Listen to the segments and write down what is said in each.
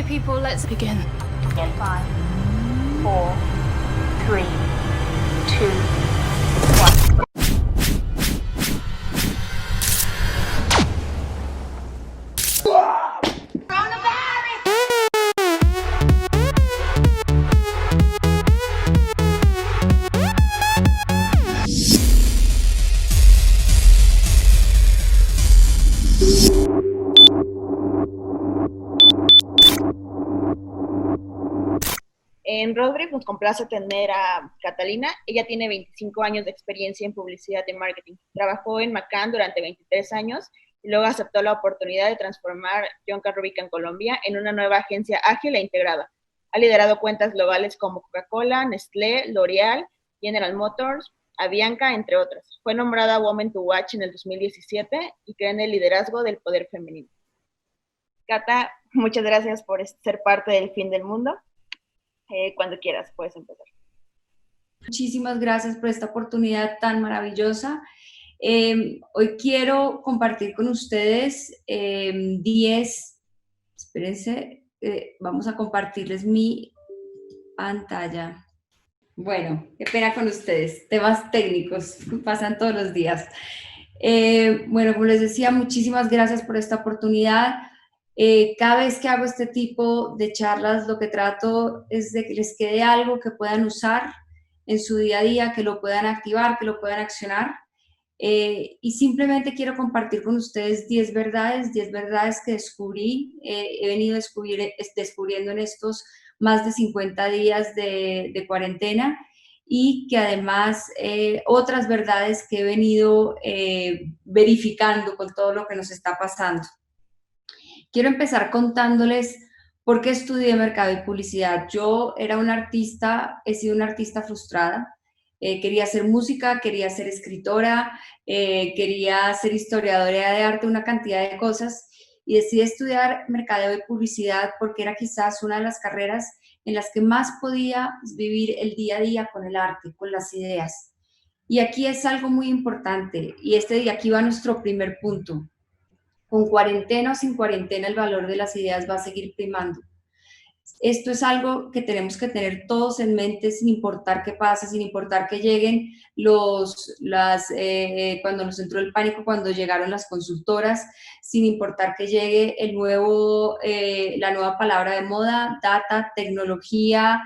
people, let's begin. In 5, 4, 3, 2, 1. En Roadtrip nos complace tener a Catalina. Ella tiene 25 años de experiencia en publicidad y marketing. Trabajó en McCann durante 23 años y luego aceptó la oportunidad de transformar Jonca Rubicon Colombia en una nueva agencia ágil e integrada. Ha liderado cuentas globales como Coca-Cola, Nestlé, L'Oreal, General Motors, Avianca, entre otras. Fue nombrada Woman to Watch en el 2017 y cree en el liderazgo del poder femenino. Cata, muchas gracias por ser parte del Fin del Mundo. Cuando quieras, puedes empezar. Muchísimas gracias por esta oportunidad tan maravillosa. Hoy quiero compartir con ustedes 10, espérense, vamos a compartirles mi pantalla. Bueno, qué pena con ustedes, temas técnicos, pasan todos los días. Bueno, como les decía, muchísimas gracias por esta oportunidad. Cada vez que hago este tipo de charlas, lo que trato es de que les quede algo que puedan usar en su día a día, que lo puedan activar, que lo puedan accionar. Y simplemente quiero compartir con ustedes 10 verdades que descubrí, he venido descubriendo en estos más de 50 días de cuarentena, y que además otras verdades que he venido verificando con todo lo que nos está pasando. Quiero empezar contándoles por qué estudié mercado y publicidad. Yo era una artista, he sido una artista frustrada. Quería hacer música, quería ser escritora, quería ser historiadora de arte, una cantidad de cosas, y decidí estudiar mercadeo y publicidad porque era quizás una de las carreras en las que más podía vivir el día a día con el arte, con las ideas. Y aquí es algo muy importante, y aquí va nuestro primer punto. Con cuarentena o sin cuarentena, el valor de las ideas va a seguir primando. Esto es algo que tenemos que tener todos en mente, sin importar qué pase, sin importar que lleguen cuando nos entró el pánico, cuando llegaron las consultoras, sin importar que llegue la nueva palabra de moda, data, tecnología,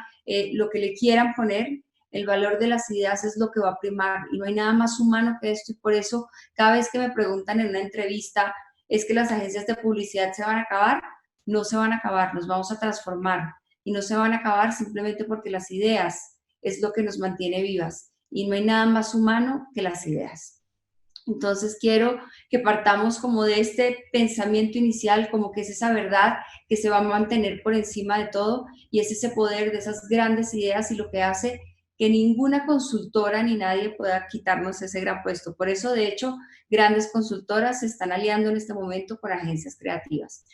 lo que le quieran poner. El valor de las ideas es lo que va a primar, y no hay nada más humano que esto, y por eso cada vez que me preguntan en una entrevista, ¿es que las agencias de publicidad se van a acabar? No se van a acabar, nos vamos a transformar, y no se van a acabar simplemente porque las ideas es lo que nos mantiene vivas, y no hay nada más humano que las ideas. Entonces quiero que partamos como de este pensamiento inicial, como que es esa verdad que se va a mantener por encima de todo, y es ese poder de esas grandes ideas, y lo que hace que ninguna consultora ni nadie pueda quitarnos ese gran puesto. Por eso, de hecho, grandes consultoras se están aliando en este momento con agencias creativas.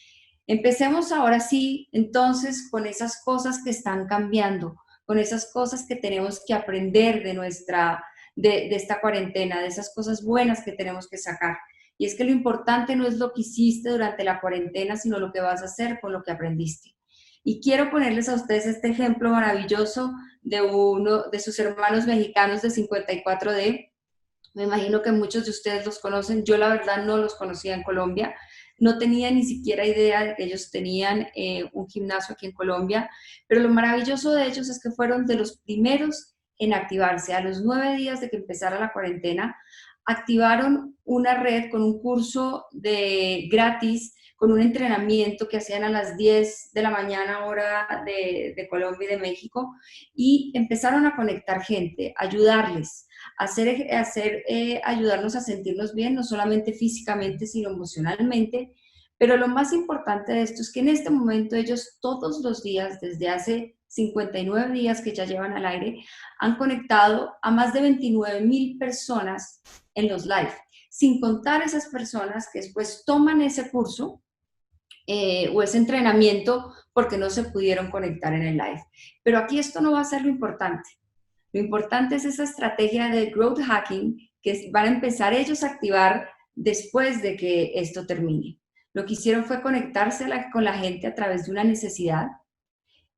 Empecemos ahora sí, entonces, con esas cosas que están cambiando, con esas cosas que tenemos que aprender de esta cuarentena, de esas cosas buenas que tenemos que sacar. Y es que lo importante no es lo que hiciste durante la cuarentena, sino lo que vas a hacer con lo que aprendiste. Y quiero ponerles a ustedes este ejemplo maravilloso de uno de sus hermanos mexicanos de 54D. Me imagino que muchos de ustedes los conocen. Yo la verdad no los conocía en Colombia. No tenía ni siquiera idea de que ellos tenían un gimnasio aquí en Colombia, pero lo maravilloso de ellos es que fueron de los primeros en activarse. A los 9 días de que empezara la cuarentena, activaron una red con un curso gratis, con un entrenamiento que hacían a las 10 de la mañana, hora de Colombia y de México, y empezaron a conectar gente, ayudarles, ayudarnos a sentirnos bien, no solamente físicamente, sino emocionalmente. Pero lo más importante de esto es que en este momento ellos todos los días, desde hace 59 días que ya llevan al aire, han conectado a más de 29,000 personas en los live, sin contar esas personas que después toman ese curso o ese entrenamiento porque no se pudieron conectar en el live. Pero aquí esto no va a ser lo importante. Lo importante es esa estrategia de growth hacking que van a empezar ellos a activar después de que esto termine. Lo que hicieron fue conectarse con la gente a través de una necesidad,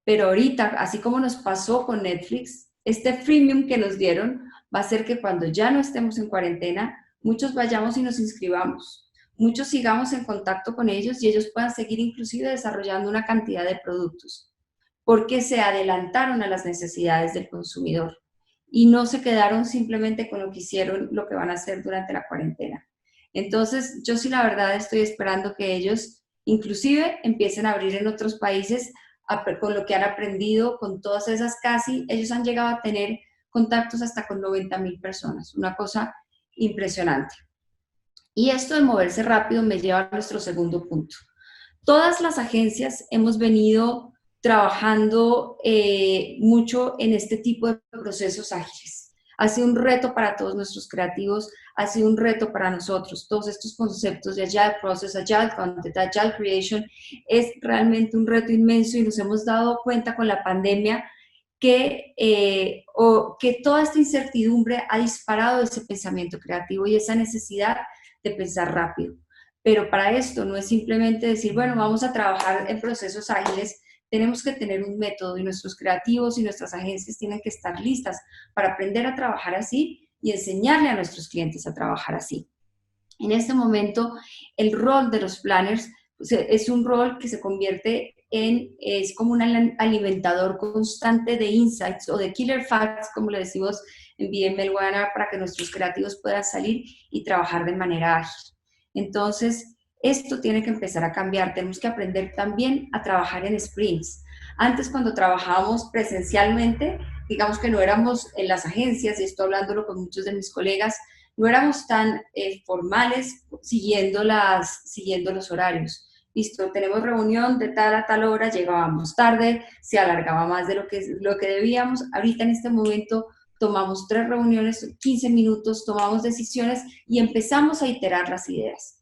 pero ahorita, así como nos pasó con Netflix, este freemium que nos dieron va a hacer que cuando ya no estemos en cuarentena, muchos vayamos y nos inscribamos, muchos sigamos en contacto con ellos y ellos puedan seguir inclusive desarrollando una cantidad de productos, porque se adelantaron a las necesidades del consumidor y no se quedaron simplemente con lo que hicieron, lo que van a hacer durante la cuarentena. Entonces, yo sí la verdad estoy esperando que ellos inclusive empiecen a abrir en otros países con lo que han aprendido, con todas esas ellos han llegado a tener contactos hasta con 90,000 personas, una cosa impresionante. Y esto de moverse rápido me lleva a nuestro segundo punto. Todas las agencias hemos venido trabajando mucho en este tipo de procesos ágiles. Ha sido un reto para todos nuestros creativos, ha sido un reto para nosotros. Todos estos conceptos de Agile Process, Agile Content, Agile Creation, es realmente un reto inmenso y nos hemos dado cuenta con la pandemia que toda esta incertidumbre ha disparado ese pensamiento creativo y esa necesidad de pensar rápido. Pero para esto no es simplemente decir, bueno, vamos a trabajar en procesos ágiles, tenemos que tener un método y nuestros creativos y nuestras agencias tienen que estar listas para aprender a trabajar así y enseñarle a nuestros clientes a trabajar así. En este momento, el rol de los planners es un rol que se convierte es como un alimentador constante de insights o de killer facts, como le decimos en VML Webinar, para que nuestros creativos puedan salir y trabajar de manera ágil. Entonces, esto tiene que empezar a cambiar. Tenemos que aprender también a trabajar en sprints. Antes, cuando trabajábamos presencialmente, digamos que no éramos en las agencias, y estoy hablándolo con muchos de mis colegas, no éramos tan formales siguiendo los horarios. Listo, tenemos reunión de tal a tal hora, llegábamos tarde, se alargaba más de lo que debíamos. Ahorita en este momento tomamos 3 reuniones, 15 minutos, tomamos decisiones y empezamos a iterar las ideas.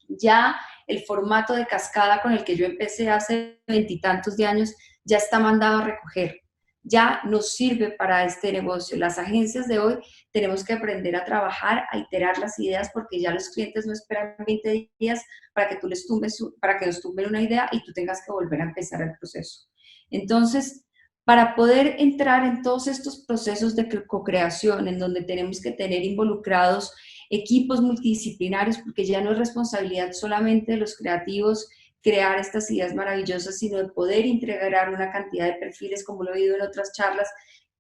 Ya el formato de cascada con el que yo empecé hace 20 y tantos de años ya está mandado a recoger. Ya nos sirve para este negocio. Las agencias de hoy tenemos que aprender a trabajar, a iterar las ideas, porque ya los clientes no esperan 20 días para que nos tumben una idea y tú tengas que volver a empezar el proceso. Entonces, para poder entrar en todos estos procesos de co-creación, en donde tenemos que tener involucrados equipos multidisciplinarios, porque ya no es responsabilidad solamente de los creativos crear estas ideas maravillosas, sino de poder integrar una cantidad de perfiles, como lo he oído en otras charlas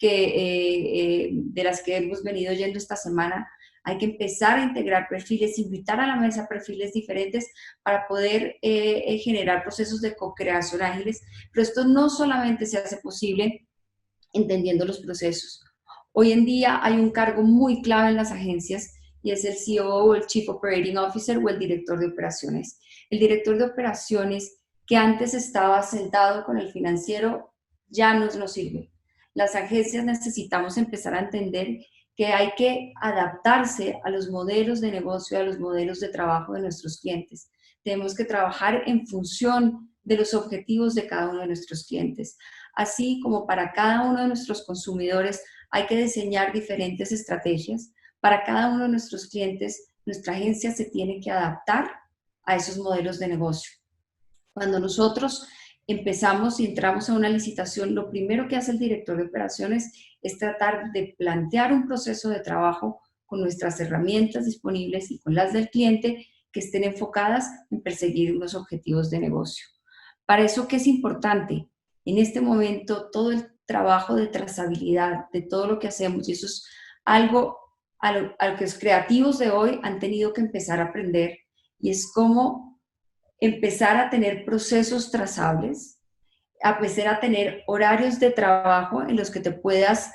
de las que hemos venido oyendo esta semana. Hay que empezar a integrar perfiles, invitar a la mesa perfiles diferentes para poder generar procesos de co-creación ágiles, pero esto no solamente se hace posible entendiendo los procesos. Hoy en día hay un cargo muy clave en las agencias y es el CEO o el Chief Operating Officer o el director de operaciones. El director de operaciones que antes estaba sentado con el financiero ya no nos sirve. Las agencias necesitamos empezar a entender que hay que adaptarse a los modelos de negocio, a los modelos de trabajo de nuestros clientes. Tenemos que trabajar en función de los objetivos de cada uno de nuestros clientes. Así como para cada uno de nuestros consumidores hay que diseñar diferentes estrategias, para cada uno de nuestros clientes, nuestra agencia se tiene que adaptar a esos modelos de negocio. Cuando nosotros empezamos y entramos a una licitación, lo primero que hace el director de operaciones es tratar de plantear un proceso de trabajo con nuestras herramientas disponibles y con las del cliente que estén enfocadas en perseguir unos objetivos de negocio. Para eso, ¿qué es importante? En este momento, todo el trabajo de trazabilidad de todo lo que hacemos, y eso es algo a lo que los creativos de hoy han tenido que empezar a aprender, y es cómo empezar a tener procesos trazables, a empezar a tener horarios de trabajo en los que puedas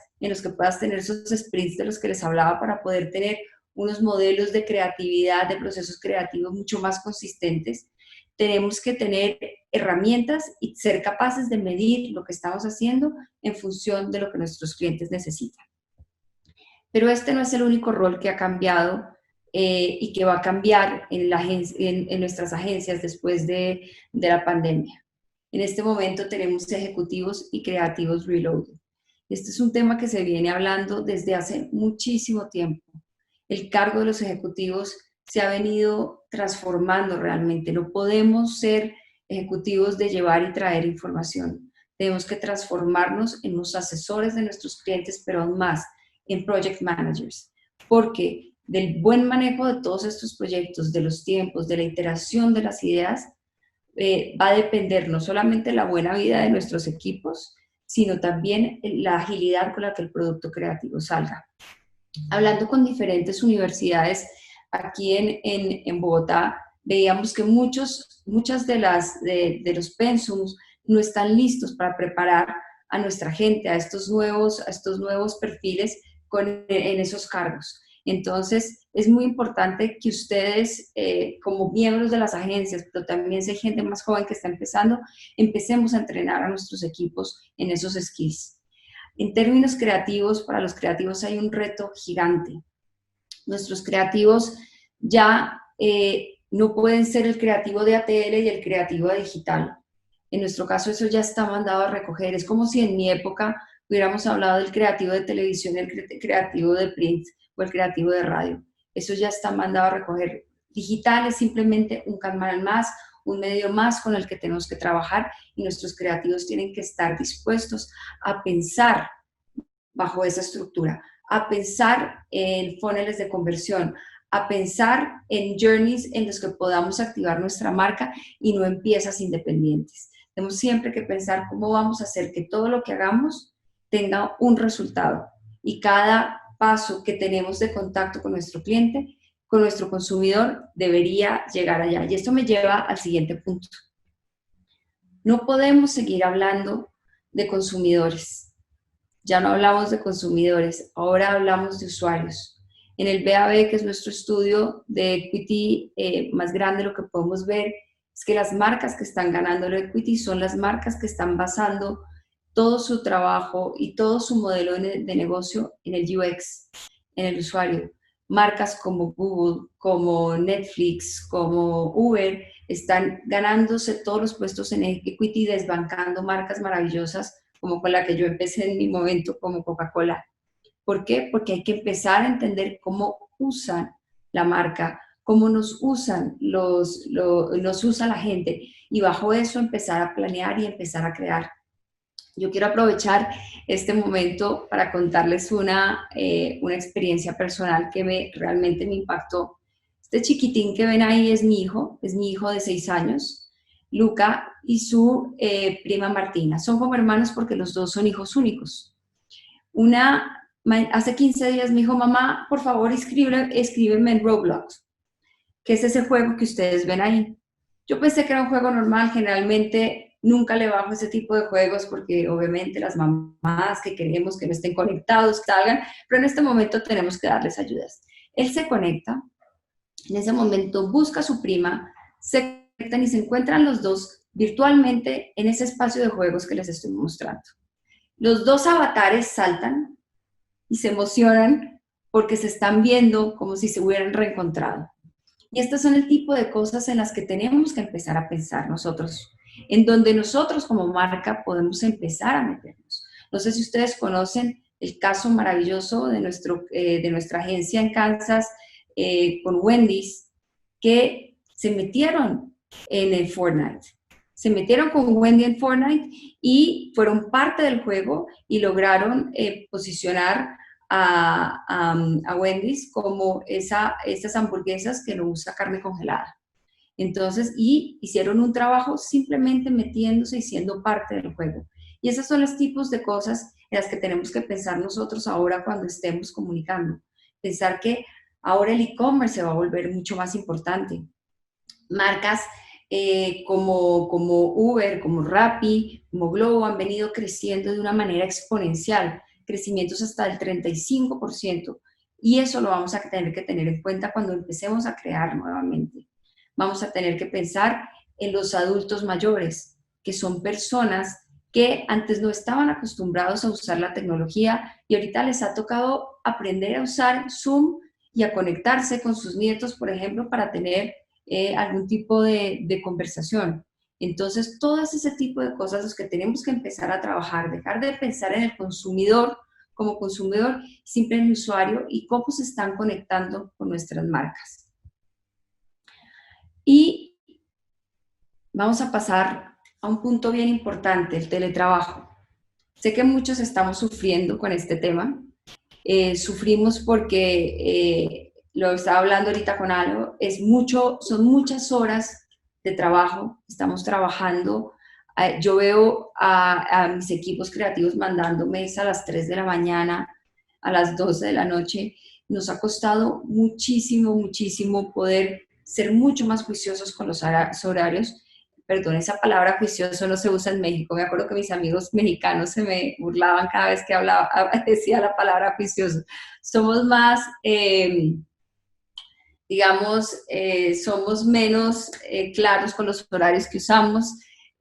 tener esos sprints de los que les hablaba, para poder tener unos modelos de creatividad, de procesos creativos mucho más consistentes. Tenemos que tener herramientas y ser capaces de medir lo que estamos haciendo en función de lo que nuestros clientes necesitan. Pero este no es el único rol que ha cambiado y que va a cambiar en nuestras agencias después de la pandemia. En este momento tenemos ejecutivos y creativos reloaded. Este es un tema que se viene hablando desde hace muchísimo tiempo. El cargo de los ejecutivos se ha venido transformando realmente. No podemos ser ejecutivos de llevar y traer información. Tenemos que transformarnos en los asesores de nuestros clientes, pero aún más en project managers, porque del buen manejo de todos estos proyectos, de los tiempos, de la iteración de las ideas, va a depender no solamente la buena vida de nuestros equipos, sino también la agilidad con la que el producto creativo salga. Hablando con diferentes universidades aquí en Bogotá, veíamos que muchas de los pensums no están listos para preparar a nuestra gente, a estos nuevos perfiles en esos cargos. Entonces, es muy importante que ustedes, como miembros de las agencias, pero también si hay gente más joven que está empezando, empecemos a entrenar a nuestros equipos en esos skills. En términos creativos, para los creativos hay un reto gigante. Nuestros creativos ya no pueden ser el creativo de ATL y el creativo de digital. En nuestro caso eso ya está mandado a recoger. Es como si en mi época hubiéramos hablado del creativo de televisión, el creativo de print o el creativo de radio. Eso ya está mandado a recoger. Digital es simplemente un canal más, un medio más con el que tenemos que trabajar y nuestros creativos tienen que estar dispuestos a pensar bajo esa estructura, a pensar en funnels de conversión, a pensar en journeys en los que podamos activar nuestra marca y no en piezas independientes. Tenemos siempre que pensar cómo vamos a hacer que todo lo que hagamos tenga un resultado y cada paso que tenemos de contacto con nuestro cliente, con nuestro consumidor, debería llegar allá. Y esto me lleva al siguiente punto. No podemos seguir hablando de consumidores. Ya no hablamos de consumidores, ahora hablamos de usuarios. En el BAB, que es nuestro estudio de equity más grande, lo que podemos ver es que las marcas que están ganando el equity son las marcas que están basando todo su trabajo y todo su modelo de negocio en el UX, en el usuario. Marcas como Google, como Netflix, como Uber, están ganándose todos los puestos en equity, desbancando marcas maravillosas como con la que yo empecé en mi momento, como Coca-Cola. ¿Por qué? Porque hay que empezar a entender cómo usan la marca, cómo nos usan nos usa la gente, y bajo eso empezar a planear y empezar a crear. Yo quiero aprovechar este momento para contarles una experiencia personal que realmente me impactó. Este chiquitín que ven ahí es mi hijo de 6 años, Luca, y su prima Martina. Son como hermanos porque los dos son hijos únicos. Hace 15 días me dijo, mamá, por favor, escríbeme en Roblox, que es ese juego que ustedes ven ahí. Yo pensé que era un juego normal, generalmente nunca le bajo ese tipo de juegos porque obviamente las mamás que queremos que no estén conectados, salgan, pero en este momento tenemos que darles ayudas. Él se conecta, en ese momento busca a su prima, se conectan y se encuentran los dos virtualmente en ese espacio de juegos que les estoy mostrando. Los dos avatares saltan y se emocionan porque se están viendo como si se hubieran reencontrado. Y estos son el tipo de cosas en las que tenemos que empezar a pensar nosotros, en donde nosotros como marca podemos empezar a meternos. No sé si ustedes conocen el caso maravilloso de nuestra agencia en Kansas con Wendy's, que se metieron en el Fortnite. Se metieron con Wendy en Fortnite y fueron parte del juego y lograron posicionar a Wendy's como esas hamburguesas que no usa carne congelada. Entonces, y hicieron un trabajo simplemente metiéndose y siendo parte del juego. Y esos son los tipos de cosas en las que tenemos que pensar nosotros ahora cuando estemos comunicando. Pensar que ahora el e-commerce se va a volver mucho más importante. Marcas como Uber, como Rappi, como Globo han venido creciendo de una manera exponencial, crecimientos hasta el 35%, y eso lo vamos a tener que tener en cuenta cuando empecemos a crear nuevamente. Vamos a tener que pensar en los adultos mayores, que son personas que antes no estaban acostumbrados a usar la tecnología y ahorita les ha tocado aprender a usar Zoom y a conectarse con sus nietos, por ejemplo, para tener algún tipo de conversación. Entonces, todo ese tipo de cosas los que tenemos que empezar a trabajar, dejar de pensar en el consumidor como consumidor, siempre en el usuario y cómo se están conectando con nuestras marcas. Y vamos a pasar a un punto bien importante, el teletrabajo. Sé que muchos estamos sufriendo con este tema. Sufrimos porque, lo estaba hablando ahorita con algo, son muchas horas de trabajo, estamos trabajando. Yo veo a mis equipos creativos mandándome a las 3 de la mañana, a las 12 de la noche. Nos ha costado muchísimo, muchísimo poder ser mucho más juiciosos con los horarios. Perdón, esa palabra juicioso no se usa en México. Me acuerdo que mis amigos mexicanos se me burlaban cada vez que hablaba, decía la palabra juicioso. Somos más, somos menos claros con los horarios que usamos.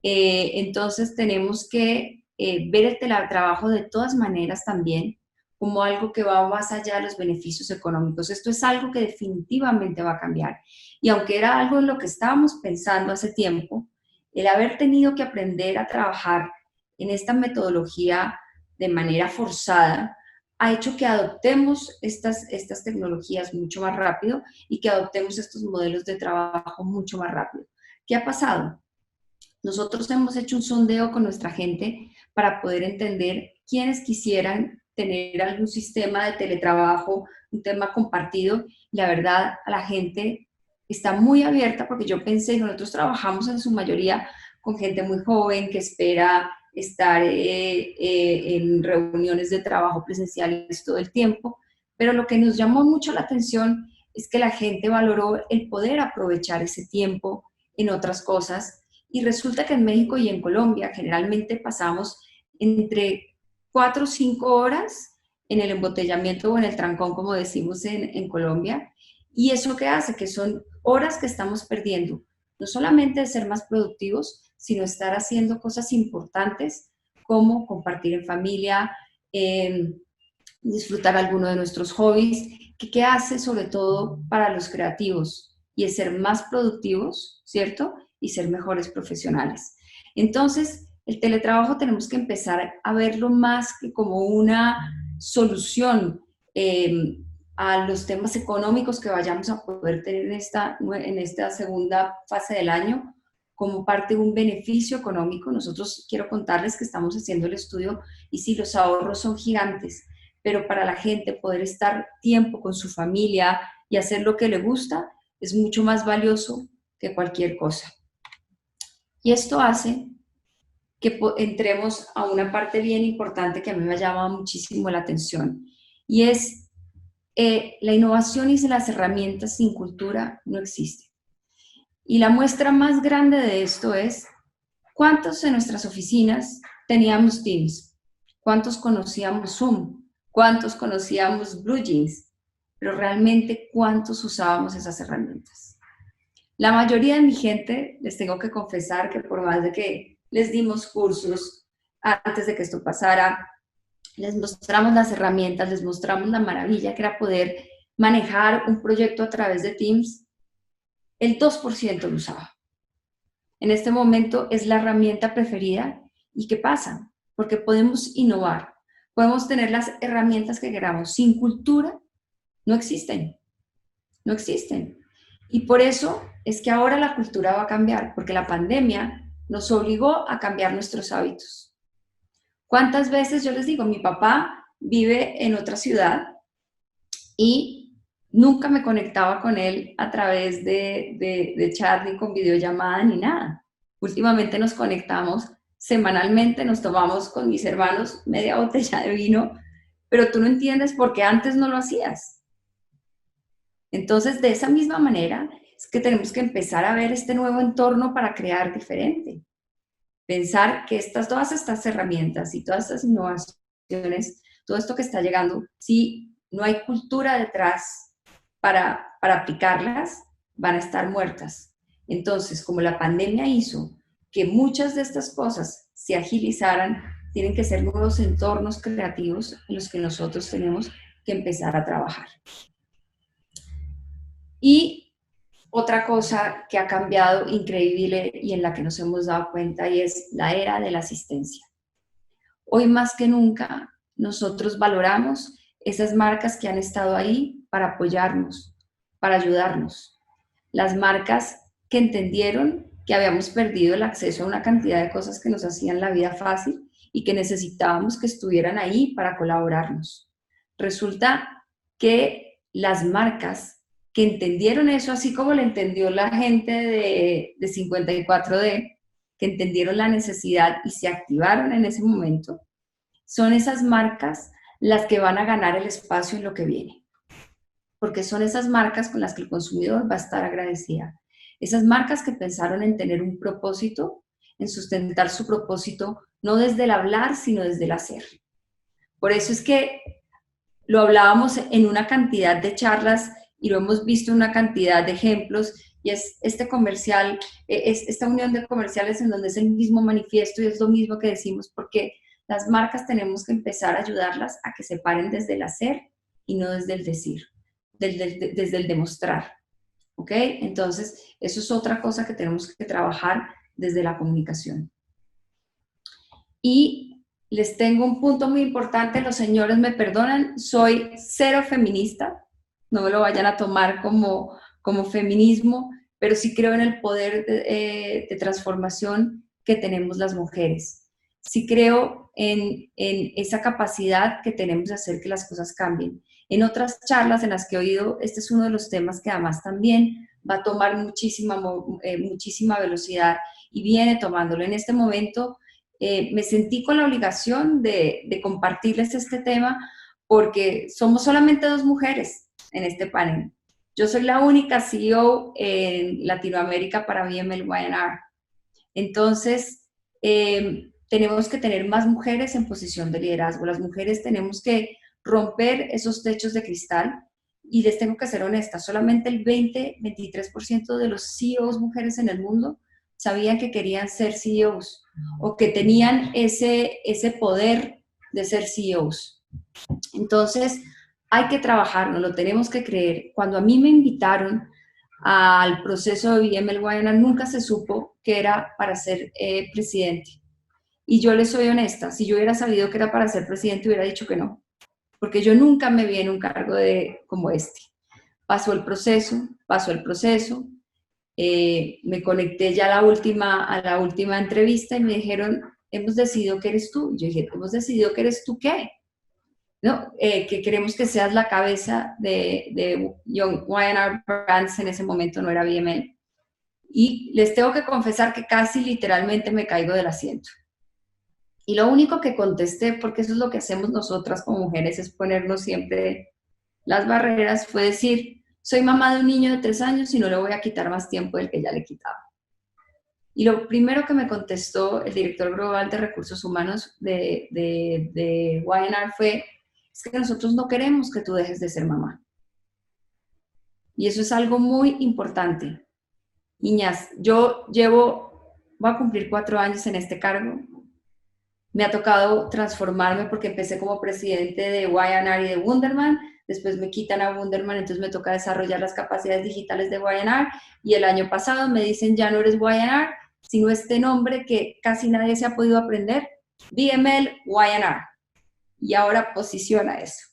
Entonces tenemos que ver el teletrabajo de todas maneras también como algo que va más allá de los beneficios económicos. Esto es algo que definitivamente va a cambiar. Y aunque era algo en lo que estábamos pensando hace tiempo, el haber tenido que aprender a trabajar en esta metodología de manera forzada ha hecho que adoptemos estas tecnologías mucho más rápido y que adoptemos estos modelos de trabajo mucho más rápido. ¿Qué ha pasado? Nosotros hemos hecho un sondeo con nuestra gente para poder entender quiénes quisieran tener algún sistema de teletrabajo, un tema compartido. La verdad, a la gente está muy abierta porque yo pensé, nosotros trabajamos en su mayoría con gente muy joven que espera estar en reuniones de trabajo presenciales todo el tiempo, pero lo que nos llamó mucho la atención es que la gente valoró el poder aprovechar ese tiempo en otras cosas, y resulta que en México y en Colombia generalmente pasamos entre 4 o 5 horas en el embotellamiento o en el trancón, como decimos en Colombia, y eso que hace que son horas que estamos perdiendo, no solamente de ser más productivos, sino estar haciendo cosas importantes como compartir en familia, disfrutar alguno de nuestros hobbies, que hace sobre todo para los creativos, y es ser más productivos, ¿cierto? Y ser mejores profesionales. Entonces, el teletrabajo tenemos que empezar a verlo más que como una solución a los temas económicos que vayamos a poder tener en esta segunda fase del año, como parte de un beneficio económico. Nosotros quiero contarles que estamos haciendo el estudio y sí, los ahorros son gigantes, pero para la gente poder estar tiempo con su familia y hacer lo que le gusta es mucho más valioso que cualquier cosa. Y esto hace que entremos a una parte bien importante que a mí me llama muchísimo la atención, y es la innovación y las herramientas sin cultura no existen. Y la muestra más grande de esto es cuántos en nuestras oficinas teníamos Teams, cuántos conocíamos Zoom, cuántos conocíamos Blue Jeans, pero realmente cuántos usábamos esas herramientas. La mayoría de mi gente, les tengo que confesar que por más de que les dimos cursos antes de que esto pasara, les mostramos las herramientas, les mostramos la maravilla que era poder manejar un proyecto a través de Teams, el 2% lo usaba. En este momento es la herramienta preferida. ¿Y qué pasa? Porque podemos innovar, podemos tener las herramientas que queramos. Sin cultura no existen, no existen. Y por eso es que ahora la cultura va a cambiar, porque la pandemia nos obligó a cambiar nuestros hábitos. ¿Cuántas veces yo les digo, mi papá vive en otra ciudad y nunca me conectaba con él a través de chat, ni con videollamada, ni nada? Últimamente nos conectamos semanalmente, nos tomamos con mis hermanos media botella de vino, pero tú no entiendes por qué antes no lo hacías. Entonces, de esa misma manera, es que tenemos que empezar a ver este nuevo entorno para crear diferente. Pensar que todas estas herramientas y todas estas innovaciones, todo esto que está llegando, si no hay cultura detrás para aplicarlas, van a estar muertas. Entonces, como la pandemia hizo que muchas de estas cosas se agilizaran, tienen que ser nuevos entornos creativos en los que nosotros tenemos que empezar a trabajar. Y otra cosa que ha cambiado increíble y en la que nos hemos dado cuenta, y es la era de la asistencia. Hoy más que nunca nosotros valoramos esas marcas que han estado ahí para apoyarnos, para ayudarnos. Las marcas que entendieron que habíamos perdido el acceso a una cantidad de cosas que nos hacían la vida fácil y que necesitábamos que estuvieran ahí para colaborarnos. Resulta que las marcas que entendieron eso, así como lo entendió la gente de 54D, que entendieron la necesidad y se activaron en ese momento, son esas marcas las que van a ganar el espacio en lo que viene. Porque son esas marcas con las que el consumidor va a estar agradecida. Esas marcas que pensaron en tener un propósito, en sustentar su propósito, no desde el hablar, sino desde el hacer. Por eso es que lo hablábamos en una cantidad de charlas y lo hemos visto en una cantidad de ejemplos, y es este comercial, es esta unión de comerciales en donde es el mismo manifiesto y es lo mismo que decimos, porque las marcas tenemos que empezar a ayudarlas a que se paren desde el hacer y no desde el decir, desde el demostrar. ¿Ok? Entonces, eso es otra cosa que tenemos que trabajar desde la comunicación. Y les tengo un punto muy importante, los señores me perdonan, soy cero feminista, no me lo vayan a tomar como feminismo, pero sí creo en el poder de transformación que tenemos las mujeres. Sí creo en esa capacidad que tenemos de hacer que las cosas cambien. En otras charlas en las que he oído, este es uno de los temas que además también va a tomar muchísima velocidad y viene tomándolo. En este momento me sentí con la obligación de compartirles este tema porque somos solamente 2 mujeres en este panel. Yo soy la única CEO en Latinoamérica para VML Y&R. Entonces, tenemos que tener más mujeres en posición de liderazgo. Las mujeres tenemos que romper esos techos de cristal y les tengo que ser honesta, solamente el 20-23% de los CEOs mujeres en el mundo sabían que querían ser CEOs o que tenían ese poder de ser CEOs. Entonces, hay que trabajar, no lo tenemos que creer. Cuando a mí me invitaron al proceso de VML Y&R, nunca se supo que era para ser presidente. Y yo les soy honesta, si yo hubiera sabido que era para ser presidente, hubiera dicho que no, porque yo nunca me vi en un cargo como este. Pasó el proceso, me conecté ya a la última entrevista y me dijeron, hemos decidido que eres tú. Y yo dije, ¿hemos decidido que eres tú qué? ¿No? Que queremos que seas la cabeza de Young Y&R Brands, en ese momento no era VML. Y les tengo que confesar que casi literalmente me caigo del asiento. Y lo único que contesté, porque eso es lo que hacemos nosotras como mujeres, es ponernos siempre las barreras, fue decir, soy mamá de un niño de 3 años y no le voy a quitar más tiempo del que ya le quitaba. Y lo primero que me contestó el director global de recursos humanos de Y&R fue, es que nosotros no queremos que tú dejes de ser mamá. Y eso es algo muy importante. Niñas, voy a cumplir 4 años en este cargo. Me ha tocado transformarme porque empecé como presidente de Y&R y de Wunderman, después me quitan a Wunderman, entonces me toca desarrollar las capacidades digitales de Y&R, y el año pasado me dicen, ya no eres Y&R, sino este nombre que casi nadie se ha podido aprender, VML Y&R, y ahora posiciona eso.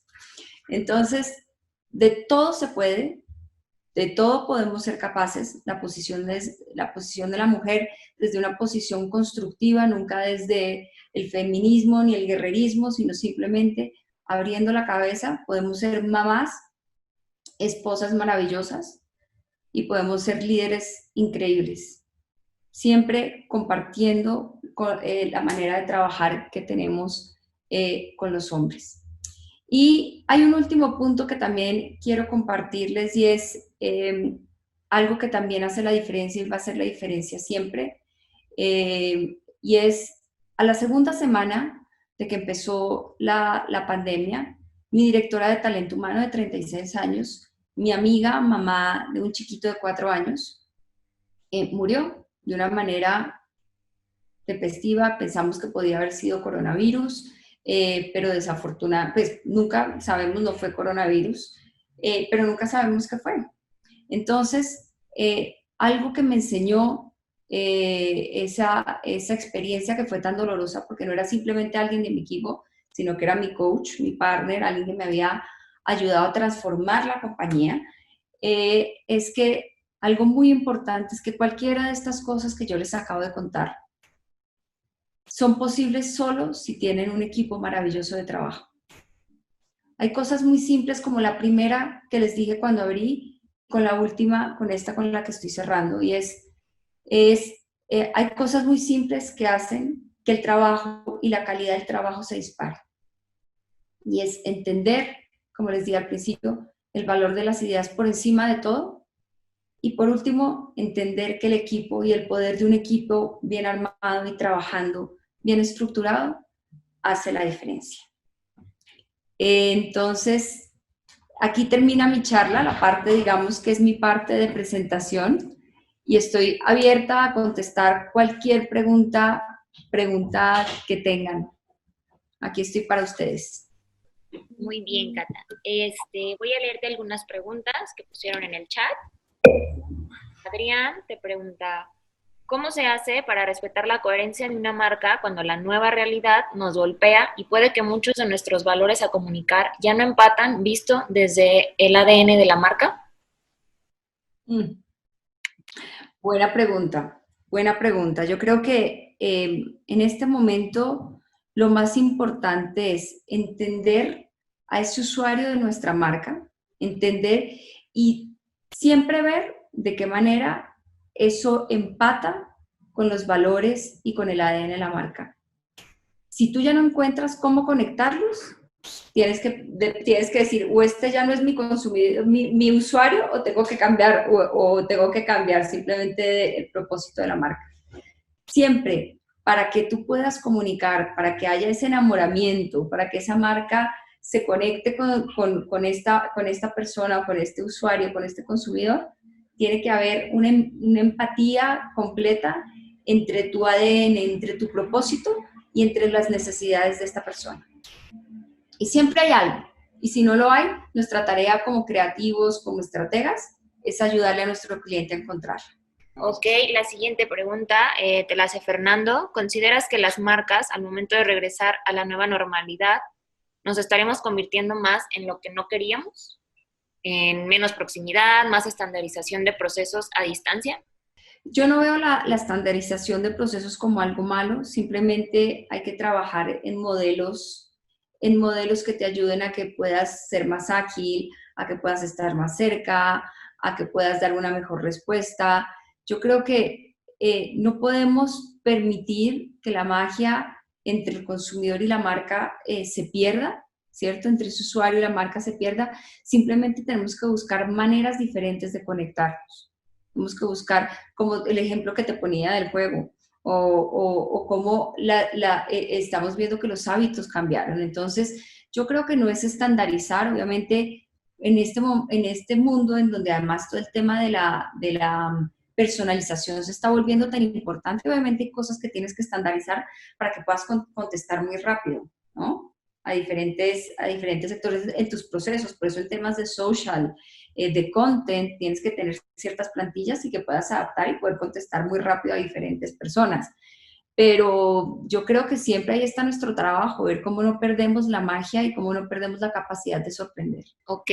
Entonces, de todo se puede, de todo podemos ser capaces. La posición de la mujer desde una posición constructiva, nunca desde el feminismo ni el guerrerismo, sino simplemente abriendo la cabeza, podemos ser mamás, esposas maravillosas y podemos ser líderes increíbles. Siempre compartiendo la manera de trabajar que tenemos con los hombres. Y hay un último punto que también quiero compartirles y es algo que también hace la diferencia y va a hacer la diferencia siempre. Y es a la segunda semana de que empezó la pandemia, mi directora de talento humano de 36 años, mi amiga, mamá de un chiquito de 4 años, murió de una manera tempestiva. Pensamos que podía haber sido coronavirus, pero desafortunadamente, pues nunca sabemos, no fue coronavirus, pero nunca sabemos qué fue. Entonces, algo que me enseñó esa experiencia que fue tan dolorosa, porque no era simplemente alguien de mi equipo, sino que era mi coach, mi partner, alguien que me había ayudado a transformar la compañía, es que algo muy importante es que cualquiera de estas cosas que yo les acabo de contar son posibles solo si tienen un equipo maravilloso de trabajo. Hay cosas muy simples como la primera que les dije cuando abrí, con la última, con esta con la que estoy cerrando, y hay cosas muy simples que hacen que el trabajo y la calidad del trabajo se disparen. Y es entender, como les dije al principio, el valor de las ideas por encima de todo. Y por último, entender que el equipo y el poder de un equipo bien armado y trabajando, bien estructurado, hace la diferencia. Entonces, aquí termina mi charla, la parte, digamos, que es mi parte de presentación, y estoy abierta a contestar cualquier pregunta que tengan. Aquí estoy para ustedes. Muy bien, Cata. Voy a leerte algunas preguntas que pusieron en el chat. Adrián te pregunta, ¿cómo se hace para respetar la coherencia de una marca cuando la nueva realidad nos golpea y puede que muchos de nuestros valores a comunicar ya no empatan visto desde el ADN de la marca? Buena pregunta, buena pregunta. Yo creo que en este momento lo más importante es entender a ese usuario de nuestra marca, entender y siempre ver de qué manera eso empata con los valores y con el ADN de la marca. Si tú ya no encuentras cómo conectarlos, tienes que decir, o este ya no es mi consumidor, mi usuario, o tengo que cambiar, o tengo que cambiar simplemente el propósito de la marca. Siempre, para que tú puedas comunicar, para que haya ese enamoramiento, para que esa marca se conecte con esta persona, con este usuario, con este consumidor, tiene que haber una empatía completa entre tu ADN, entre tu propósito y entre las necesidades de esta persona. Y siempre hay algo. Y si no lo hay, nuestra tarea como creativos, como estrategas, es ayudarle a nuestro cliente a encontrar. Ok, la siguiente pregunta te la hace Fernando. ¿Consideras que las marcas, al momento de regresar a la nueva normalidad, nos estaremos convirtiendo más en lo que no queríamos? ¿En menos proximidad, más estandarización de procesos a distancia? Yo no veo la estandarización de procesos como algo malo, simplemente hay que trabajar en modelos que te ayuden a que puedas ser más ágil, a que puedas estar más cerca, a que puedas dar una mejor respuesta. Yo creo que no podemos permitir que la magia entre el consumidor y la marca se pierda, ¿cierto? Entre ese usuario y la marca se pierda. Simplemente tenemos que buscar maneras diferentes de conectarnos. Tenemos que buscar, como el ejemplo que te ponía del juego, o cómo estamos viendo que los hábitos cambiaron. Entonces, yo creo que no es estandarizar, obviamente, en este mundo en donde además todo el tema de la personalización se está volviendo tan importante, obviamente hay cosas que tienes que estandarizar para que puedas contestar muy rápido, ¿no? A diferentes sectores en tus procesos. Por eso en temas de social, de content, tienes que tener ciertas plantillas y que puedas adaptar y poder contestar muy rápido a diferentes personas. Pero yo creo que siempre ahí está nuestro trabajo, ver cómo no perdemos la magia y cómo no perdemos la capacidad de sorprender. Ok,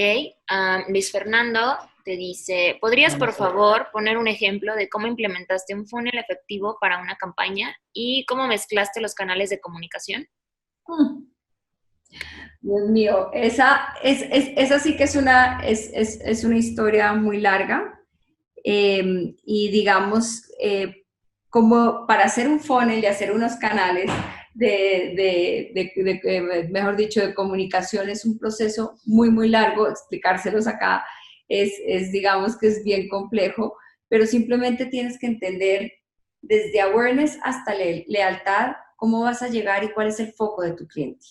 Luis Fernando te dice, ¿podrías por favor poner un ejemplo de cómo implementaste un funnel efectivo para una campaña y cómo mezclaste los canales de comunicación? Dios mío, esa sí que es una historia muy larga, y digamos, como para hacer un funnel y hacer unos canales mejor dicho, de comunicación es un proceso muy, muy largo. Explicárselos acá digamos que es bien complejo, pero simplemente tienes que entender desde awareness hasta lealtad, cómo vas a llegar y cuál es el foco de tu cliente,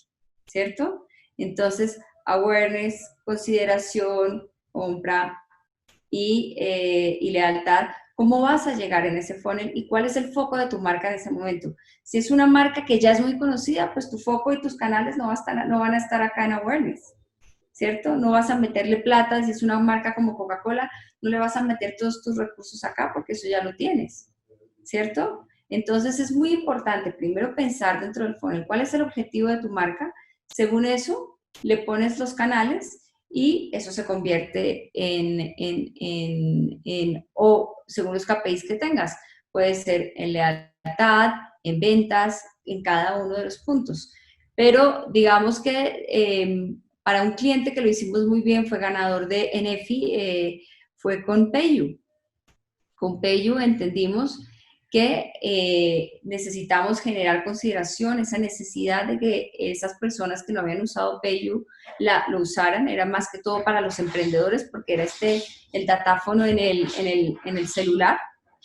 ¿cierto? Entonces, awareness, consideración, compra y lealtad. ¿Cómo vas a llegar en ese funnel y cuál es el foco de tu marca en ese momento? Si es una marca que ya es muy conocida, pues tu foco y tus canales no van a estar acá en awareness, ¿cierto? No vas a meterle plata. Si es una marca como Coca-Cola, no le vas a meter todos tus recursos acá porque eso ya lo tienes, ¿cierto? Entonces es muy importante primero pensar dentro del funnel cuál es el objetivo de tu marca. Según eso, le pones los canales y eso se convierte o según los KPIs que tengas, puede ser en lealtad, en ventas, en cada uno de los puntos. Pero digamos que para un cliente que lo hicimos muy bien, fue ganador de NFI, fue con PayU. Con PayU entendimos que necesitamos generar consideración, esa necesidad de que esas personas que no habían usado PayU lo usaran, era más que todo para los emprendedores, porque era el datáfono en el celular,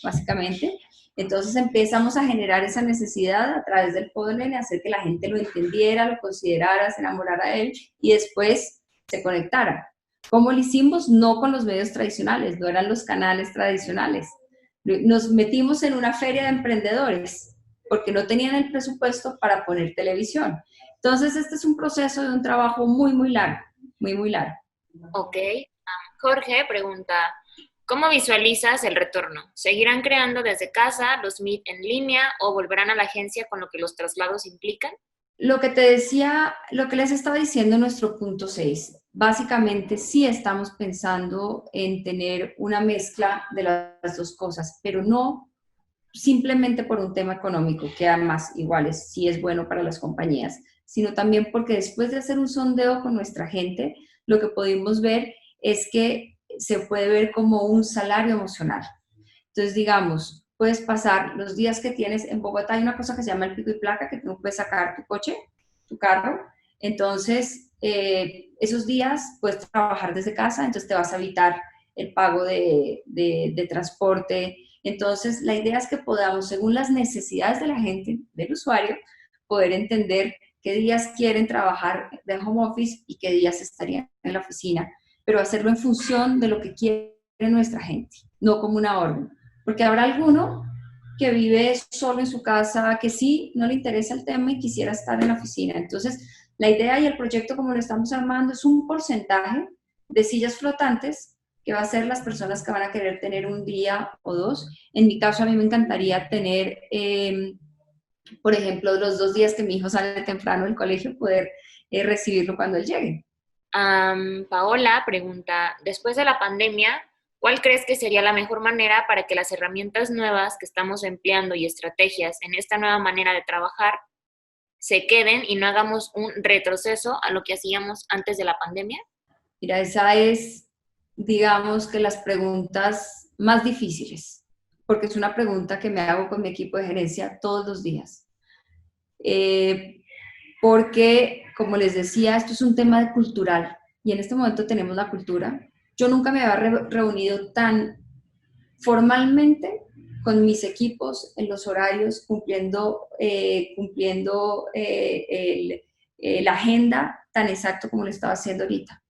básicamente. Entonces empezamos a generar esa necesidad a través del PodLN, hacer que la gente lo entendiera, lo considerara, se enamorara de él y después se conectara. ¿Cómo lo hicimos? No con los medios tradicionales, no eran los canales tradicionales. Nos metimos en una feria de emprendedores porque no tenían el presupuesto para poner televisión. Entonces, este es un proceso de un trabajo muy, muy largo, muy, muy largo. Ok. Jorge pregunta, ¿cómo visualizas el retorno? ¿Seguirán creando desde casa los Meet en línea o volverán a la agencia con lo que los traslados implican? Lo que te decía, lo que les estaba diciendo en nuestro punto 6, básicamente sí estamos pensando en tener una mezcla de las dos cosas, pero no simplemente por un tema económico, que además igual sí es bueno para las compañías, sino también porque después de hacer un sondeo con nuestra gente, lo que pudimos ver es que se puede ver como un salario emocional. Entonces, digamos, puedes pasar los días que tienes en Bogotá, hay una cosa que se llama el pico y placa, que tú puedes sacar tu coche, tu carro, entonces esos días puedes trabajar desde casa, entonces te vas a evitar el pago de transporte. Entonces, la idea es que podamos, según las necesidades de la gente, del usuario, poder entender qué días quieren trabajar de home office y qué días estarían en la oficina, pero hacerlo en función de lo que quiere nuestra gente, no como una orden. Porque habrá alguno que vive solo en su casa, que sí, no le interesa el tema y quisiera estar en la oficina. Entonces, la idea y el proyecto como lo estamos armando es un porcentaje de sillas flotantes que va a ser las personas que van a querer tener un día o dos. En mi caso, a mí me encantaría tener, por ejemplo, los 2 días que mi hijo sale temprano del colegio, poder recibirlo cuando él llegue. Paola pregunta, después de la pandemia, ¿cuál crees que sería la mejor manera para que las herramientas nuevas que estamos empleando y estrategias en esta nueva manera de trabajar se queden y no hagamos un retroceso a lo que hacíamos antes de la pandemia? Mira, esa es, digamos que las preguntas más difíciles, porque es una pregunta que me hago con mi equipo de gerencia todos los días. Porque, como les decía, esto es un tema cultural y en este momento tenemos la cultura. Yo nunca me había reunido tan formalmente con mis equipos en los horarios, cumpliendo la agenda tan exacto como lo estaba haciendo ahorita.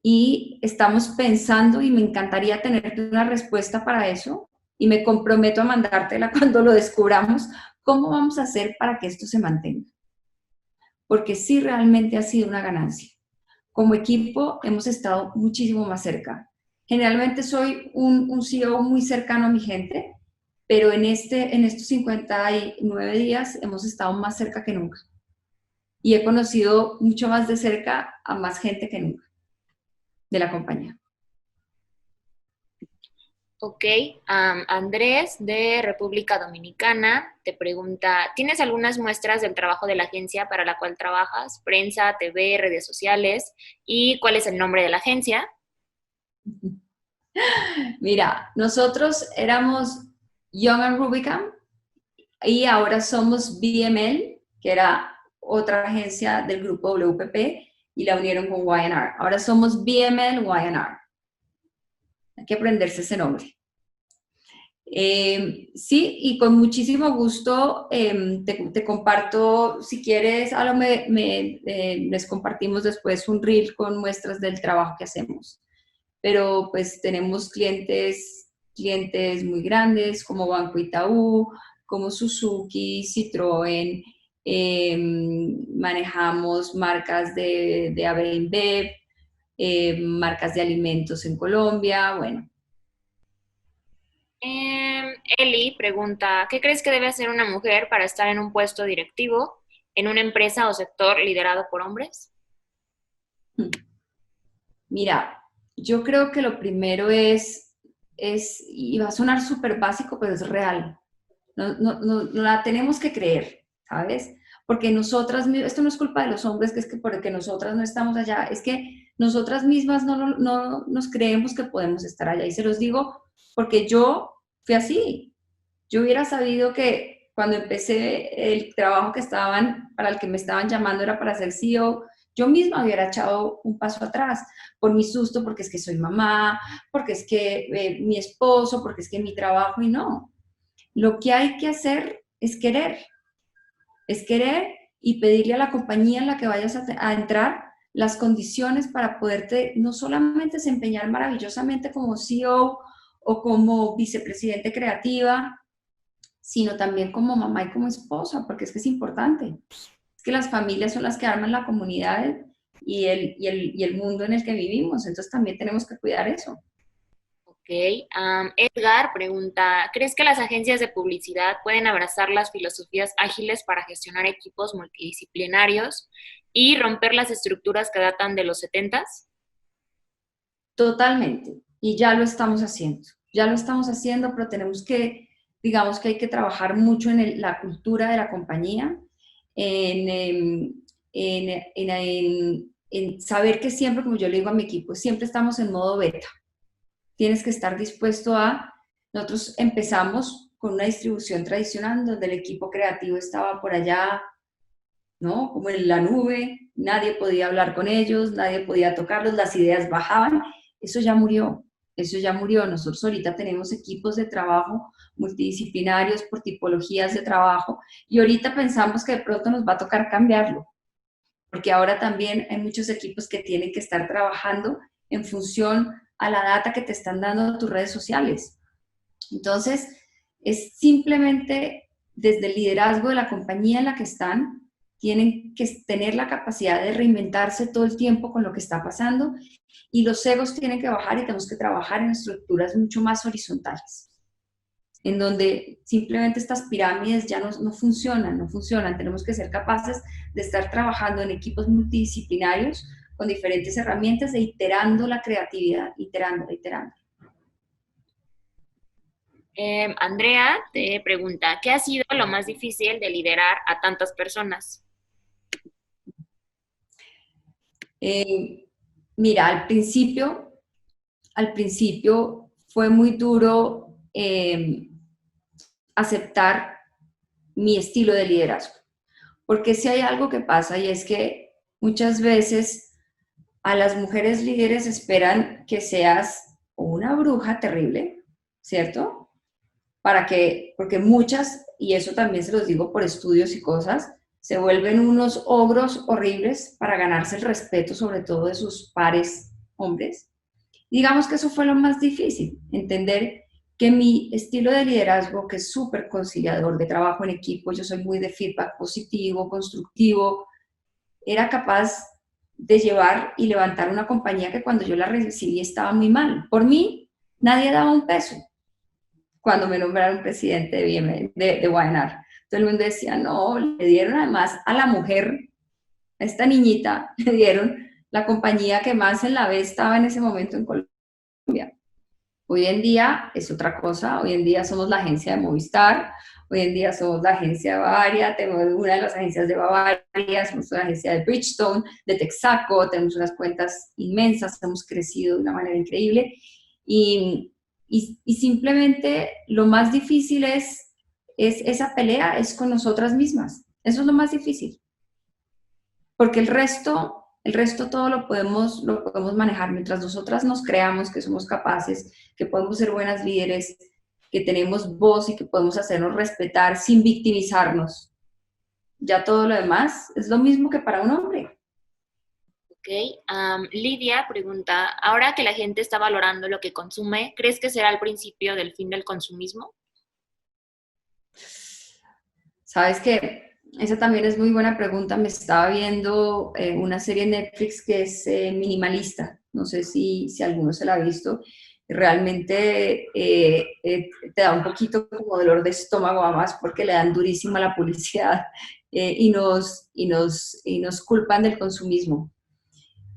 Y estamos pensando, y me encantaría tener una respuesta para eso, y me comprometo a mandártela cuando lo descubramos, cómo vamos a hacer para que esto se mantenga. Porque sí realmente ha sido una ganancia. Como equipo hemos estado muchísimo más cerca. Generalmente soy un CEO muy cercano a mi gente, pero en estos 59 días hemos estado más cerca que nunca. Y he conocido mucho más de cerca a más gente que nunca de la compañía. Ok, Andrés de República Dominicana te pregunta, ¿tienes algunas muestras del trabajo de la agencia para la cual trabajas? Prensa, TV, redes sociales, ¿y cuál es el nombre de la agencia? Mira, nosotros éramos Young and Rubicam y ahora somos BML, que era otra agencia del grupo WPP, y la unieron con Y&R. Ahora somos BML Y&R. Hay que aprenderse ese nombre. Sí, y con muchísimo gusto te comparto, si quieres, les compartimos después un reel con muestras del trabajo que hacemos. Pero pues tenemos clientes muy grandes como Banco Itaú, como Suzuki, Citroën, manejamos marcas de AB InBev, marcas de alimentos en Colombia, bueno. Eli pregunta, ¿qué crees que debe hacer una mujer para estar en un puesto directivo en una empresa o sector liderado por hombres? Mira, yo creo que lo primero y va a sonar súper básico, pero es real. No la tenemos que creer, ¿sabes? Porque nosotras, esto no es culpa de los hombres, que es que porque nosotras no estamos allá, es que nosotras mismas no nos creemos que podemos estar allá. Y se los digo porque yo fui así. Yo hubiera sabido que cuando empecé el trabajo para el que me estaban llamando era para ser CEO, yo misma hubiera echado un paso atrás por mi susto, porque es que soy mamá, porque es que mi esposo, porque es que mi trabajo, y no. Lo que hay que hacer es querer y pedirle a la compañía en la que vayas a entrar las condiciones para poderte no solamente desempeñar maravillosamente como CEO o como vicepresidente creativa, sino también como mamá y como esposa, porque es que es importante. Es que las familias son las que arman la comunidad y el mundo en el que vivimos, entonces también tenemos que cuidar eso. Ok. Edgar pregunta, ¿crees que las agencias de publicidad pueden abrazar las filosofías ágiles para gestionar equipos multidisciplinarios y romper las estructuras que datan de los 70s? Totalmente, y ya lo estamos haciendo. Ya lo estamos haciendo, pero tenemos que, digamos que hay que trabajar mucho en la cultura de la compañía, en saber que siempre, como yo le digo a mi equipo, siempre estamos en modo beta. Tienes que estar dispuesto nosotros empezamos con una distribución tradicional donde el equipo creativo estaba por allá, ¿no? Como en la nube, nadie podía hablar con ellos, nadie podía tocarlos, las ideas bajaban. Eso ya murió, eso ya murió. Nosotros ahorita tenemos equipos de trabajo multidisciplinarios por tipologías de trabajo y ahorita pensamos que de pronto nos va a tocar cambiarlo, porque ahora también hay muchos equipos que tienen que estar trabajando en función a la data que te están dando tus redes sociales. Entonces, es simplemente desde el liderazgo de la compañía en la que están, tienen que tener la capacidad de reinventarse todo el tiempo con lo que está pasando y los egos tienen que bajar y tenemos que trabajar en estructuras mucho más horizontales, en donde simplemente estas pirámides ya no funcionan. Tenemos que ser capaces de estar trabajando en equipos multidisciplinarios con diferentes herramientas e iterando la creatividad, iterando. Andrea te pregunta, ¿qué ha sido lo más difícil de liderar a tantas personas? Mira, al principio fue muy duro aceptar mi estilo de liderazgo, porque si hay algo que pasa y es que muchas veces a las mujeres líderes esperan que seas una bruja terrible, ¿cierto? Porque muchas, y eso también se los digo por estudios y cosas, se vuelven unos ogros horribles para ganarse el respeto, sobre todo de sus pares hombres. Digamos que eso fue lo más difícil, entender que mi estilo de liderazgo, que es súper conciliador, de trabajo en equipo, yo soy muy de feedback positivo, constructivo, era capaz de llevar y levantar una compañía que cuando yo la recibí estaba muy mal. Por mí, nadie daba un peso cuando me nombraron presidente de YNR. Todo el mundo decía, no, le dieron además a la mujer, a esta niñita, le dieron la compañía que más en la vez estaba en ese momento en Colombia. Hoy en día es otra cosa, hoy en día somos la agencia de Movistar, hoy en día somos la agencia de Bavaria, tenemos una de las agencias de Bavaria, somos una agencia de Bridgestone, de Texaco, tenemos unas cuentas inmensas, hemos crecido de una manera increíble y simplemente lo más difícil es esa pelea, es con nosotras mismas, eso es lo más difícil, porque el resto todo lo podemos manejar mientras nosotras nos creamos que somos capaces, que podemos ser buenas líderes, que tenemos voz y que podemos hacernos respetar sin victimizarnos. Ya todo lo demás es lo mismo que para un hombre. Ok. Lidia pregunta, ahora que la gente está valorando lo que consume, ¿crees que será el principio del fin del consumismo? Sabes que esa también es muy buena pregunta. Me estaba viendo una serie en Netflix que es Minimalista. No sé si alguno se la ha visto. Realmente te da un poquito como dolor de estómago además porque le dan durísima la publicidad y nos culpan del consumismo.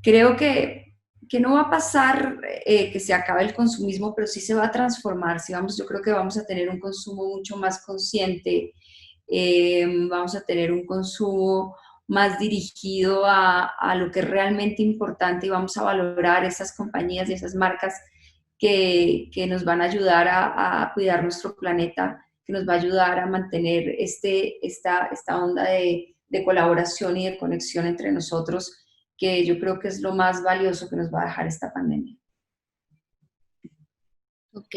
Creo que que no va a pasar que se acabe el consumismo, pero sí se va a transformar. Sí, vamos, yo creo que vamos a tener un consumo mucho más consciente, vamos a tener un consumo más dirigido a lo que es realmente importante y vamos a valorar esas compañías y esas marcas que nos van a ayudar a cuidar nuestro planeta, que nos va a ayudar a mantener esta onda de colaboración y de conexión entre nosotros, que yo creo que es lo más valioso que nos va a dejar esta pandemia. Ok,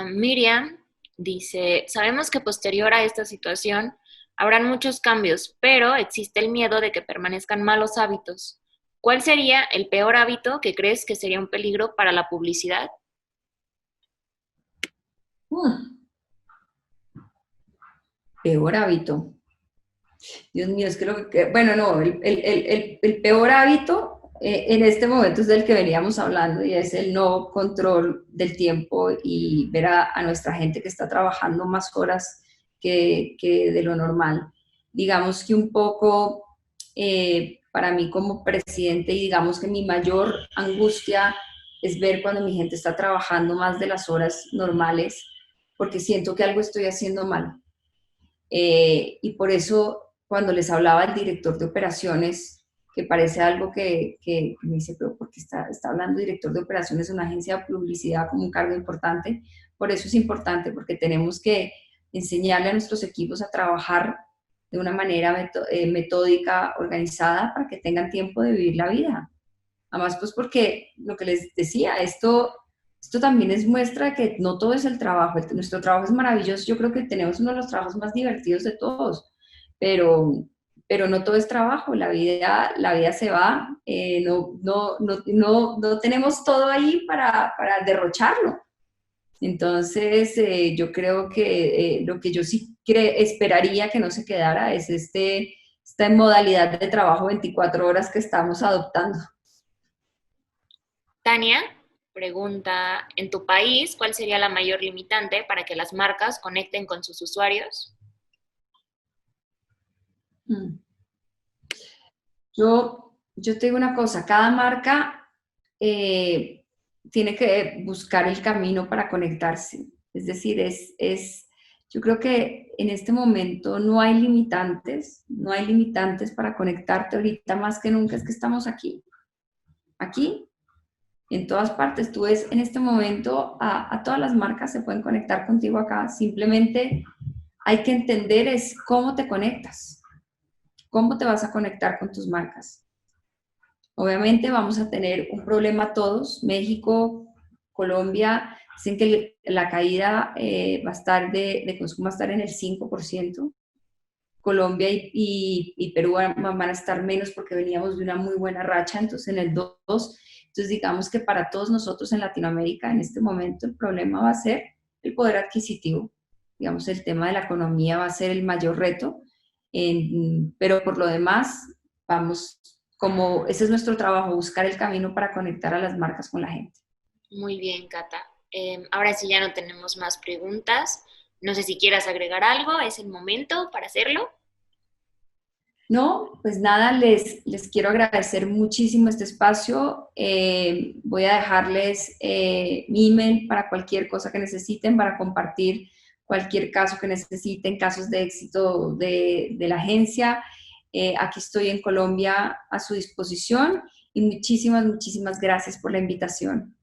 Miriam dice, sabemos que posterior a esta situación habrán muchos cambios, pero existe el miedo de que permanezcan malos hábitos. ¿Cuál sería el peor hábito que crees que sería un peligro para la publicidad? Peor hábito. Dios mío, es que bueno, no, el peor hábito en este momento es del que veníamos hablando y es el no control del tiempo y ver a nuestra gente que está trabajando más horas que de lo normal. Digamos que un poco para mí como presidente y digamos que mi mayor angustia es ver cuando mi gente está trabajando más de las horas normales porque siento que algo estoy haciendo mal. Y por eso cuando les hablaba el director de operaciones, que parece algo que me dice, pero ¿por qué está hablando director de operaciones en una agencia de publicidad como un cargo importante? Por eso es importante, porque tenemos que enseñarle a nuestros equipos a trabajar de una manera metódica, organizada, para que tengan tiempo de vivir la vida. Además, pues porque lo que les decía, esto también es muestra de que no todo es el trabajo. Nuestro trabajo es maravilloso. Yo creo que tenemos uno de los trabajos más divertidos de todos, pero no todo es trabajo. La vida se va. No tenemos todo ahí para derrocharlo. Entonces, yo creo que lo que yo sí esperaría que no se quedara es esta modalidad de trabajo 24 horas que estamos adoptando. Tania pregunta, ¿en tu país cuál sería la mayor limitante para que las marcas conecten con sus usuarios? Yo te digo una cosa, cada marca tiene que buscar el camino para conectarse. Es decir, yo creo que en este momento no hay limitantes para conectarte ahorita más que nunca, es que estamos aquí, en todas partes. Tú ves en este momento a todas las marcas se pueden conectar contigo acá, simplemente hay que entender es cómo te conectas, cómo te vas a conectar con tus marcas. Obviamente vamos a tener un problema todos, México, Colombia, dicen que la caída va a estar de consumo va a estar en el 5%, Colombia y Perú van a estar menos porque veníamos de una muy buena racha, entonces en el 2%. Entonces digamos que para todos nosotros en Latinoamérica en este momento el problema va a ser el poder adquisitivo, digamos el tema de la economía va a ser el mayor reto, pero por lo demás vamos, como ese es nuestro trabajo, buscar el camino para conectar a las marcas con la gente. Muy bien, Cata. Ahora sí ya no tenemos más preguntas. No sé si quieras agregar algo, es el momento para hacerlo. No, pues nada, les quiero agradecer muchísimo este espacio. Voy a dejarles mi email para cualquier cosa que necesiten, para compartir cualquier caso que necesiten, casos de éxito de la agencia. Aquí estoy en Colombia a su disposición y muchísimas gracias por la invitación.